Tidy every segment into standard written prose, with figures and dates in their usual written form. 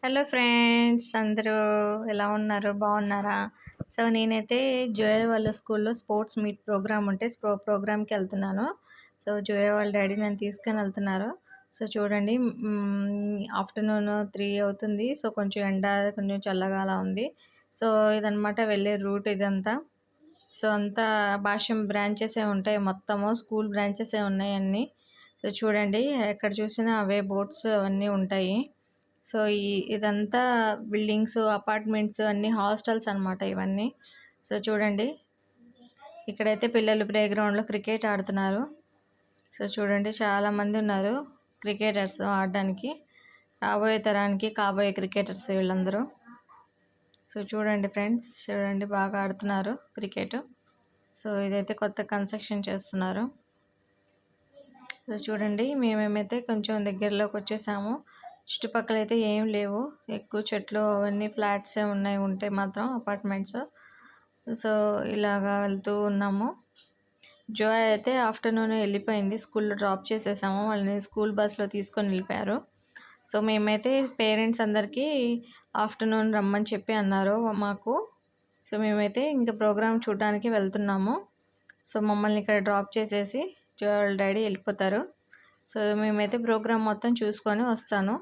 Hello friends అందరూ ఎలా ఉన్నారు? బాగున్నారా? సో నేనైతే జోయల్ వాళ్ళ స్కూల్లో స్పోర్ట్స్ మీట్ ప్రోగ్రామ్ ఉంటే ప్రోగ్రామ్‌కి వెళ్తున్నాను. సో జోయల్ వాళ్ళ డ్యాడీ నన్ను తీసుకొని వెళ్తున్నారు. సో చూడండి ఆఫ్టర్‌నూన్ 3 అవుతుంది. సో కొంచెం ఎండ కొంచెం చల్లగా అలా ఉంది. సో ఇదనమాట వెళ్ళే రూట్ ఇదంతా. సో అంతా భాష్యం బ్రాంచెసే ఉంటాయి మొత్తము. స్కూల్ బ్రాంచెసే ఉన్నాయి అన్నీ. సో చూడండి ఎక్కడ చూసినా అవే బోర్డ్స్ అవన్నీ ఉంటాయి. సో ఇదంతా బిల్డింగ్స్, అపార్ట్మెంట్స్ అన్నీ హాస్టల్స్ అనమాట ఇవన్నీ. సో చూడండి ఇక్కడైతే పిల్లలు ప్లే గ్రౌండ్‌లో క్రికెట్ ఆడుతున్నారు. సో చూడండి చాలామంది ఉన్నారు క్రికెటర్స్ ఆడడానికి. రాబోయే తరానికి కాబోయే క్రికెటర్స్ వీళ్ళందరూ. సో చూడండి ఫ్రెండ్స్, చూడండి బాగా ఆడుతున్నారు క్రికెట్. సో ఇదైతే కొత్త కన్స్ట్రక్షన్ చేస్తున్నారు. సో చూడండి మేమేమైతే కొంచెం దగ్గరలోకి వచ్చేసాము. చుట్టుపక్కల అయితే ఏం లేవు, ఎక్కువ చెట్లు అవన్నీ ఫ్లాట్సే ఉంటాయి మాత్రం అపార్ట్మెంట్స్. సో ఇలాగా వెళ్తూ ఉన్నాము. జోయ్ అయితే ఆఫ్టర్నూన్ వెళ్ళిపోయింది, స్కూల్లో డ్రాప్ చేసేసాము. వాళ్ళని స్కూల్ బస్లో తీసుకొని వెళ్ళిపోయారు. సో మేమైతే పేరెంట్స్ అందరికీ ఆఫ్టర్నూన్ రమ్మని చెప్పి అన్నారు మాకు. సో మేమైతే ఇంకా ప్రోగ్రామ్ చూడడానికి వెళ్తున్నాము. సో మమ్మల్ని ఇక్కడ డ్రాప్ చేసేసి జోయ్ వాళ్ళ డాడీ వెళ్ళిపోతారు. సో మేమైతే ప్రోగ్రామ్ మొత్తం చూసుకొని వస్తాను.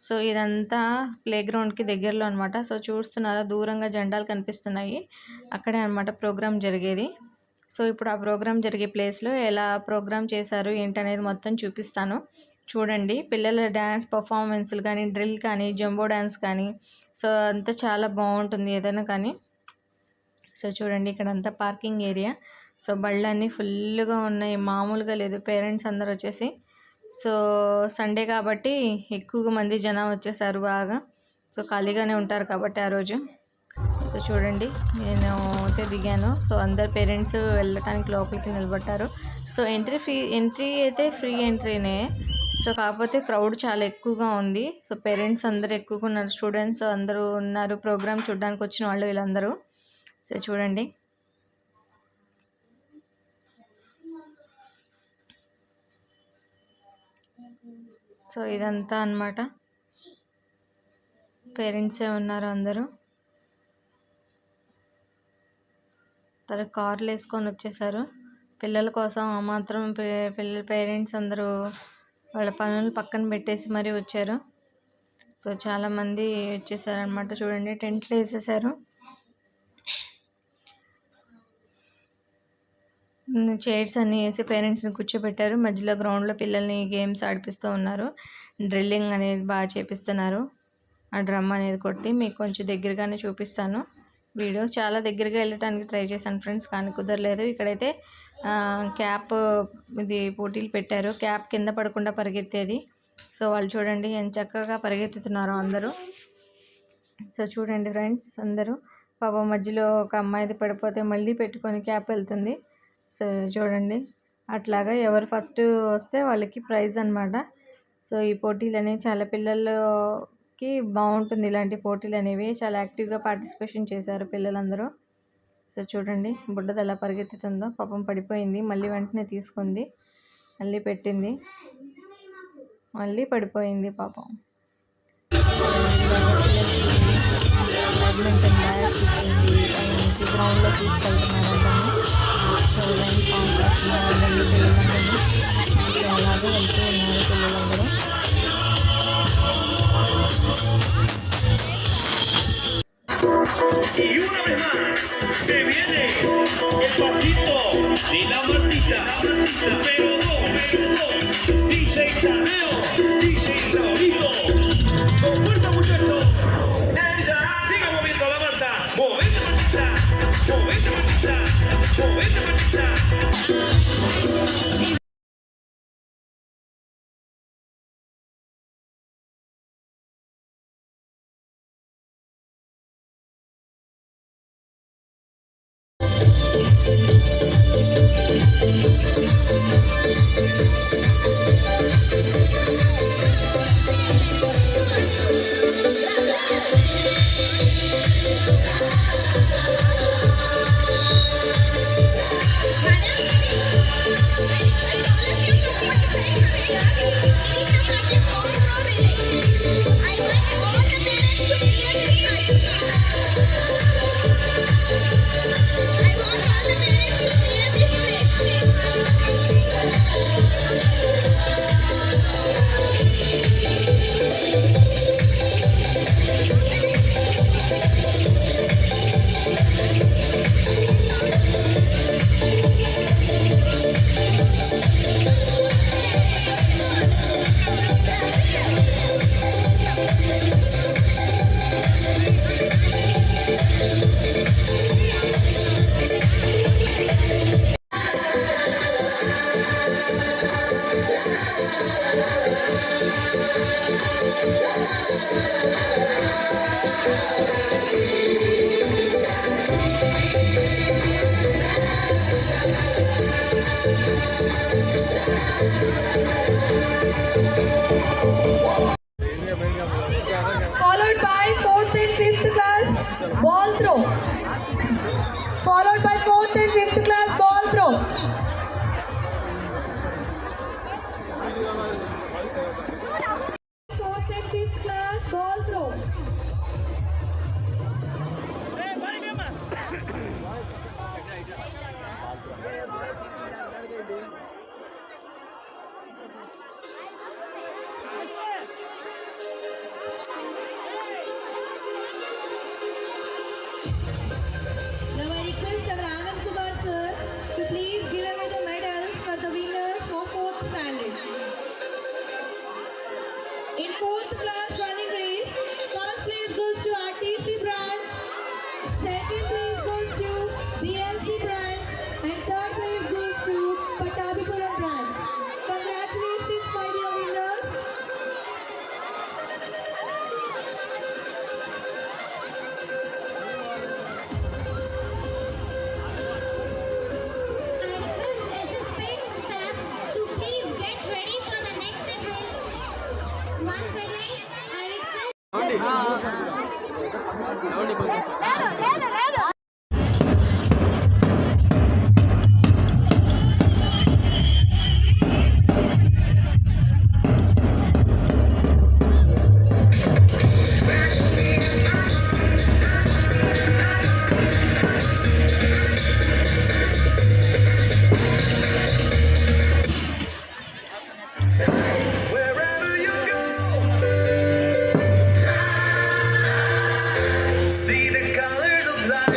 సో ఇదంతా ప్లే గ్రౌండ్కి దగ్గరలో అనమాట. సో చూస్తున్నారా దూరంగా జెండాలు కనిపిస్తున్నాయి, అక్కడే అనమాట ప్రోగ్రామ్ జరిగేది. సో ఇప్పుడు ఆ ప్రోగ్రామ్ జరిగే ప్లేస్లో ఎలా ప్రోగ్రామ్ చేశారు ఏంటనేది మొత్తం చూపిస్తాను. చూడండి పిల్లల డ్యాన్స్ పర్ఫార్మెన్స్లు కానీ, డ్రిల్ కానీ, జంబో డ్యాన్స్ కానీ, సో అంతా చాలా బాగుంటుంది ఏదైనా కానీ. సో చూడండి ఇక్కడంతా పార్కింగ్ ఏరియా. సో బళ్ళన్నీ ఫుల్గా ఉన్నాయి, మామూలుగా లేదు. పేరెంట్స్ అందరు వచ్చేసి, సో సండే కాబట్టి ఎక్కువగా మంది జనం వచ్చేసారు బాగా. సో ఖాళీగానే ఉంటారు కాబట్టి ఆ రోజు. సో చూడండి నేను అయితే దిగాను. సో అందరు పేరెంట్స్ వెళ్ళటానికి లోపలికి నిలబడ్డారు. సో ఎంట్రీ అయితే ఫ్రీ ఎంట్రీనే. సో కాకపోతే క్రౌడ్ చాలా ఎక్కువగా ఉంది. సో పేరెంట్స్ అందరూ ఎక్కువగా ఉన్నారు, స్టూడెంట్స్ అందరూ ఉన్నారు, ప్రోగ్రామ్ చూడడానికి వచ్చిన వాళ్ళు వీళ్ళందరూ. సో చూడండి సో ఇదంతా అన్నమాట, పేరెంట్సే ఉన్నారు అందరూ. కార్లు వేసుకొని వచ్చేసారు పిల్లల కోసం. ఆ మాత్రం పేరెంట్స్ అందరూ వాళ్ళ పనులు పక్కన పెట్టేసి మరీ వచ్చారు. సో చాలామంది వచ్చేసారనమాట. చూడండి టెంట్లు వేసేసారు, చైర్స్ అన్నీ వేసి పేరెంట్స్ని కూర్చోబెట్టారు. మధ్యలో గ్రౌండ్లో పిల్లల్ని గేమ్స్ ఆడిపిస్తూ ఉన్నారు. డ్రిల్లింగ్ అనేది బాగా చేపిస్తున్నారు. ఆ డ్రమ్ అనేది కొట్టి మీకు కొంచెం దగ్గరగానే చూపిస్తాను వీడియో. చాలా దగ్గరగా వెళ్ళటానికి ట్రై చేశాను ఫ్రెండ్స్, కానీ కుదరలేదు. ఇక్కడైతే క్యాప్ ఇది పోటీలు పెట్టారు, క్యాప్ కింద పడకుండా పరిగెత్తేది. సో వాళ్ళు చూడండి ఎంత చక్కగా పరిగెత్తుతున్నారో అందరూ. సో చూడండి ఫ్రెండ్స్ అందరూ, పాపం మధ్యలో ఒక అమ్మాయిది పడిపోతే మళ్ళీ పెట్టుకొని క్యాప్ వెళ్తుంది. సో చూడండి అట్లాగా ఎవరు ఫస్ట్ వస్తే వాళ్ళకి ప్రైజ్ అనమాట. సో ఈ పోటీలు అనేవి చాలా పిల్లలకి బాగుంటుంది, ఇలాంటి పోటీలు అనేవి చాలా యాక్టివ్గా పార్టిసిపేషన్ చేశారు పిల్లలందరూ. సో చూడండి బుడ్డది ఎలా పరిగెత్తుతుందో, పాపం పడిపోయింది, మళ్ళీ వెంటనే తీసుకుంది, మళ్ళీ పెట్టింది, మళ్ళీ పడిపోయింది పాపం. బ్యాడ్మింటన్ బ్యాట్ ఇచ్చింది, గ్రౌండ్లో తీసుకెళ్తున్నారు. సో లైన్ ఫామ్ చేస్తున్నారు పిల్లలందరూ. అలాగే వెళ్తూ ఉన్నారు పిల్లలందరూ. Y una vez más se viene el pasito de la Martita, pero dos, DJ Tadeo, DJ Raulito, con fuerza muchachos, siga moviendo la Marta, movete Martita, movete Martita, movete Martita. I want all the Followed by 4th and 5th class ball throw. Followed by 4th and 5th class ball throw. Fourth and fifth class ball throw. Now I request our Anand Kumar sir to please give away the medals for the winners for 4th standard. In 4th class running race, first place goes to RTC branch, second place goes to BLC branch, and third place goes to Pattabipuram branch. Congratulations, my dear winners. I request assistant staff to please get ready for the next drill. Once again, I request. Wherever you go, see the colors of life.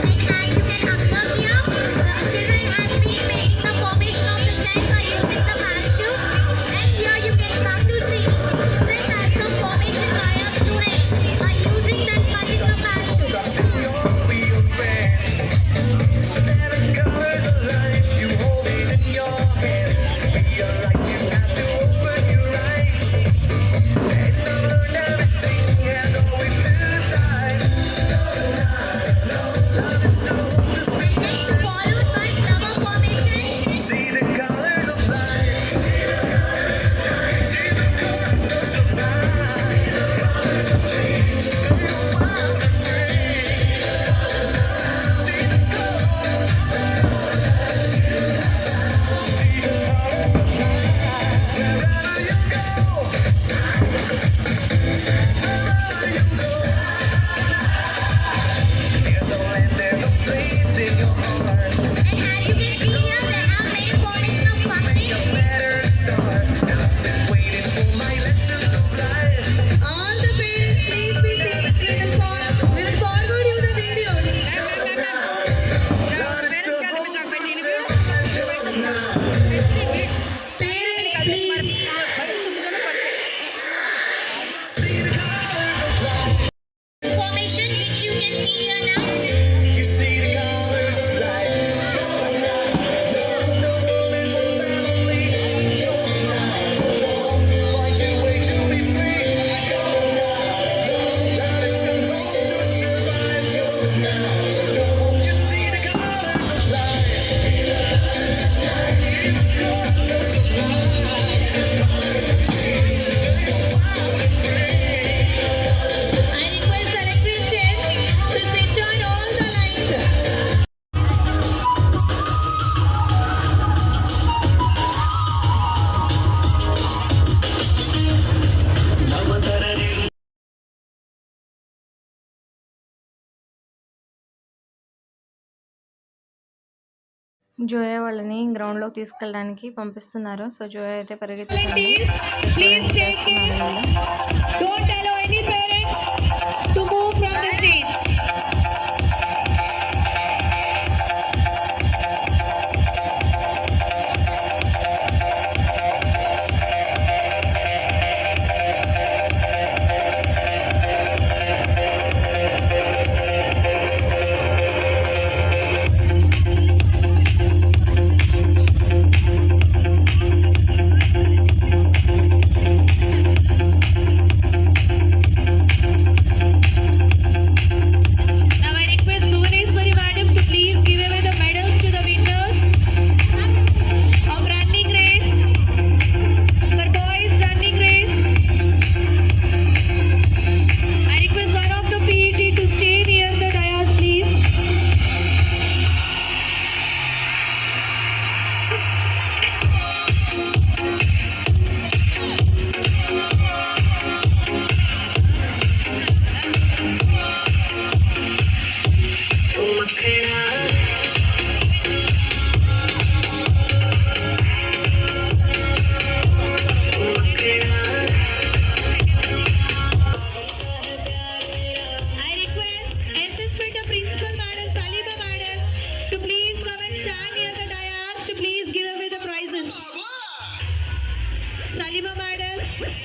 And as you can observe here, the children has been making the formation of the tent by using the parachute. And here you can come to see different types of formation by our students by using that particular parachute. Your real friends. They're the colors of life. You hold it in your hands. Realize you have to open your eyes. And I've learned everything has always two sides. Love is told to see. Next followed by flower formation. See the colors of life. Wherever you go, wherever you go, there's a land, there's a place in your heart. And as you can see here, there are many formation of pumpkin. Better start. I've been waiting for my lessons of life. All the parents, please be seated. We will forward you the video. God is still going to save. Parents, please. See the colors of life. Formation which you can see here now. You see the colors of life. The world is one family. Find your way to be free. God is still going to survive. You see the colors of life. I request electricians to switch on all the lights. Zoya వాళ్ళని గ్రౌండ్లోకి తీసుకెళ్ళడానికి పంపిస్తున్నారు. So Zoya అయితే పరిగెత్తుతుంది. Volunteers, please take care. Don't allow any parent to move from the stage.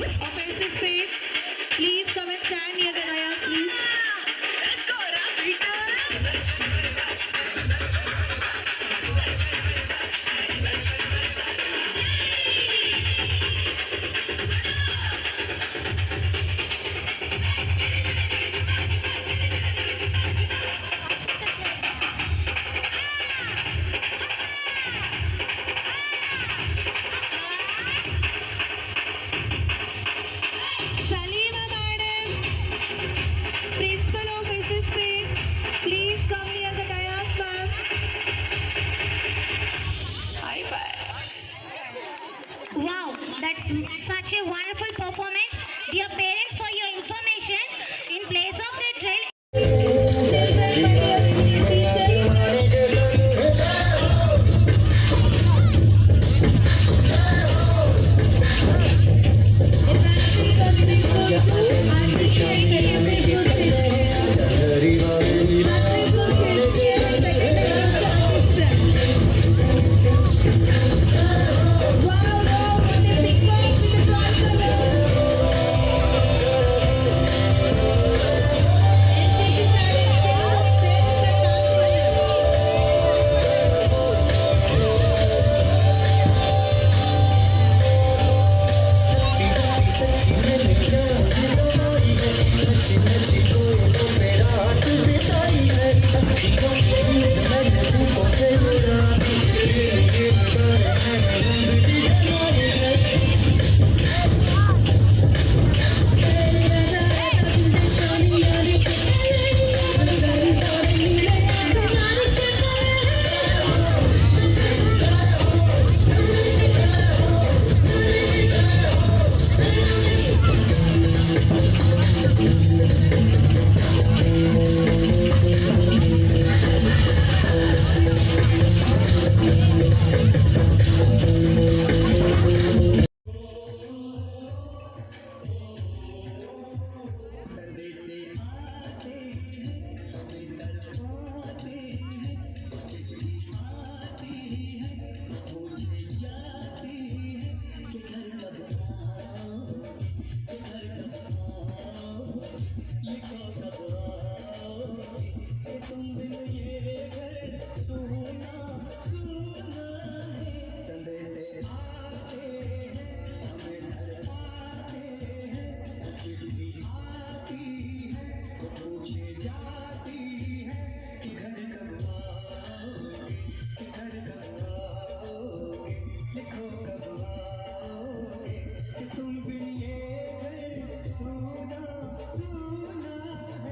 of AC Speed. Please come and stand near the dais, please. Salima Madam, Principal of AC Speed, please come near the dais, ma'am. Wow, that's such a wonderful performance. Dear parents, for your information, in place of the drill, Children, my dear teachers.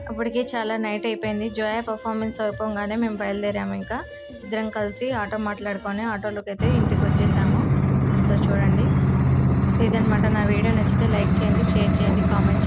అప్పటికి చాలా night అయిపోయింది. Zoya performance అయిపోగానే మేము బయలుదేరాము. ఇంకా ఇద్దరం కలిసి auto మాట్లాడుకొని ఆటోలోకి అయితే ఇంటికి వచ్చేసాము. సో చూడండి, సో ఇదనమాట. నా వీడియో నచ్చితే లైక్ చేయండి, షేర్ చేయండి, కామెంట్ చేయండి.